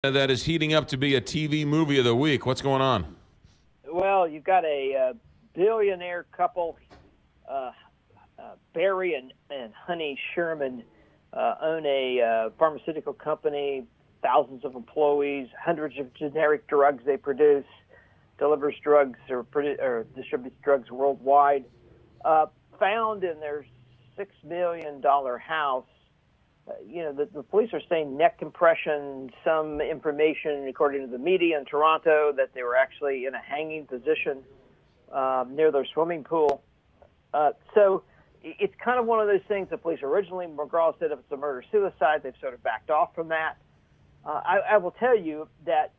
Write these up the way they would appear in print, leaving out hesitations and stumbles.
that is heating up to be a TV movie of the week. What's going on? Well, you've got a billionaire couple, Barry and Honey Sherman, own a pharmaceutical company, thousands of employees, hundreds of generic drugs they produce, delivers drugs or distributes drugs worldwide. Found in their $6 million house. The police are saying neck compression, some information, according to the media in Toronto, that they were actually in a hanging position near their swimming pool. So it's kind of one of those things the police originally, McGraw said if it's a murder-suicide, they've sort of backed off from that. I will tell you that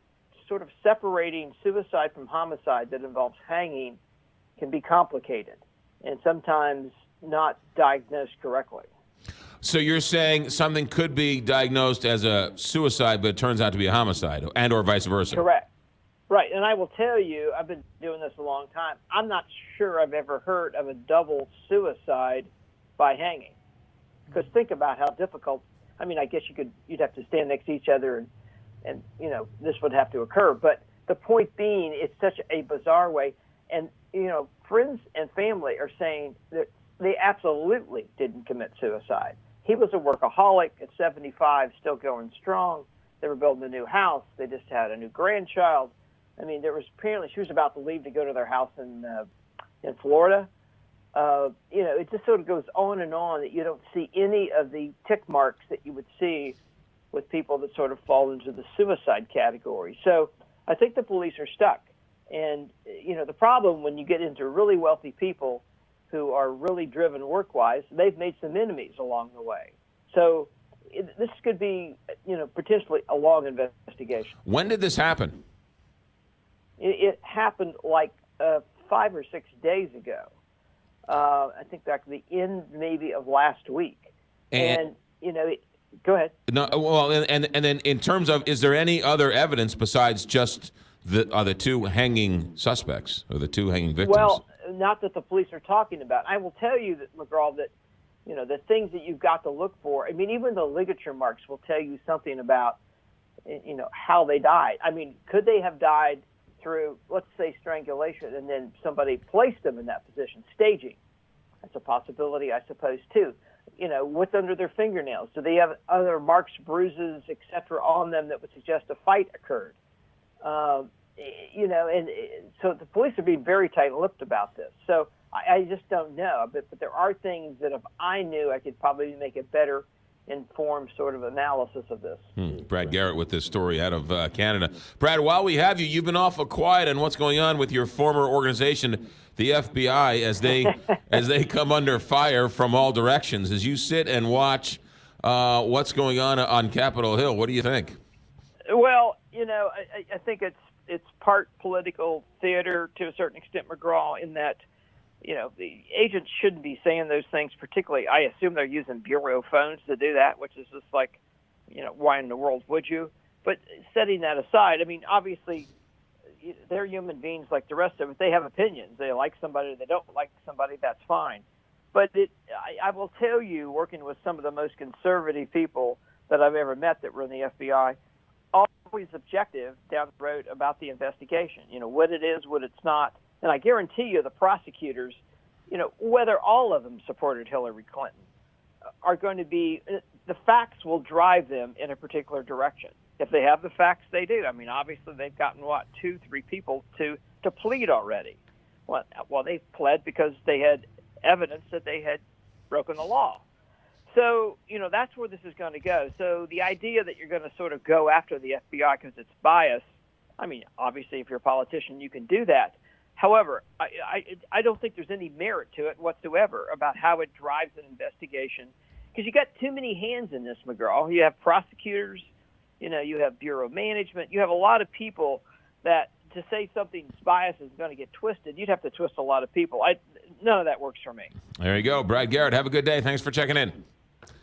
sort of separating suicide from homicide that involves hanging can be complicated and sometimes not diagnosed correctly. So you're saying something could be diagnosed as a suicide, but it turns out to be a homicide, and or vice versa? Correct. Right, and I will tell you, I've been doing this a long time. I'm not sure I've ever heard of a double suicide by hanging. Because think about how difficult. I mean, I guess you'd have to stand next to each other, and this would have to occur. But the point being, it's such a bizarre way, and friends and family are saying that they absolutely didn't commit suicide. He was a workaholic at 75, still going strong. They were building a new house. They just had a new grandchild. I mean, she was about to leave to go to their house in Florida. It just sort of goes on and on that you don't see any of the tick marks that you would see with people that sort of fall into the suicide category. So I think the police are stuck. And, the problem when you get into really wealthy people who are really driven work-wise, they've made some enemies along the way. So this could be, potentially a long investigation. When did this happen? It happened like 5 or 6 days ago. I think back to the end maybe of last week. And go ahead. No, well, and then in terms of, is there any other evidence besides just the two hanging suspects or the two hanging victims? Well, not that the police are talking about. I will tell you that, McGraw, that the things that you've got to look for. I mean, even the ligature marks will tell you something about how they died. I mean, could they have died through, let's say, strangulation, and then somebody placed them in that position? Staging, that's a possibility, I suppose, too. What's under their fingernails? Do they have other marks, bruises, etc., on them that would suggest a fight occurred? And so the police are being very tight-lipped about this. So I just don't know. But there are things that if I knew, I could probably make a better informed sort of analysis of this. Brad Garrett with this story out of Canada. Brad, while we have you, you've been awful quiet on what's going on with your former organization, the FBI, as they come under fire from all directions. As you sit and watch what's going on Capitol Hill, what do you think? Well, I think it's part political theater to a certain extent, McGraw, in that, the agents shouldn't be saying those things particularly. I assume they're using bureau phones to do that, which is just like, why in the world would you? But setting that aside, I mean, obviously, they're human beings like the rest of us. They have opinions. They like somebody, they don't like somebody, that's fine. But I will tell you, working with some of the most conservative people that I've ever met that were in the FBI, always objective down the road about the investigation, what it is, what it's not. And I guarantee you the prosecutors, whether all of them supported Hillary Clinton, are going to be, the facts will drive them in a particular direction. If they have the facts, they do. I mean, obviously they've gotten, 2-3 people to plead already. Well, they pled because they had evidence that they had broken the law. So, that's where this is going to go. So the idea that you're going to sort of go after the FBI because it's biased, I mean, obviously if you're a politician, you can do that. However, I don't think there's any merit to it whatsoever about how it drives an investigation, because you got too many hands in this, McGraw. You have prosecutors, you have bureau management, you have a lot of people that to say something's biased is going to get twisted, you'd have to twist a lot of people. None of that works for me. There you go. Brad Garrett, have a good day. Thanks for checking in.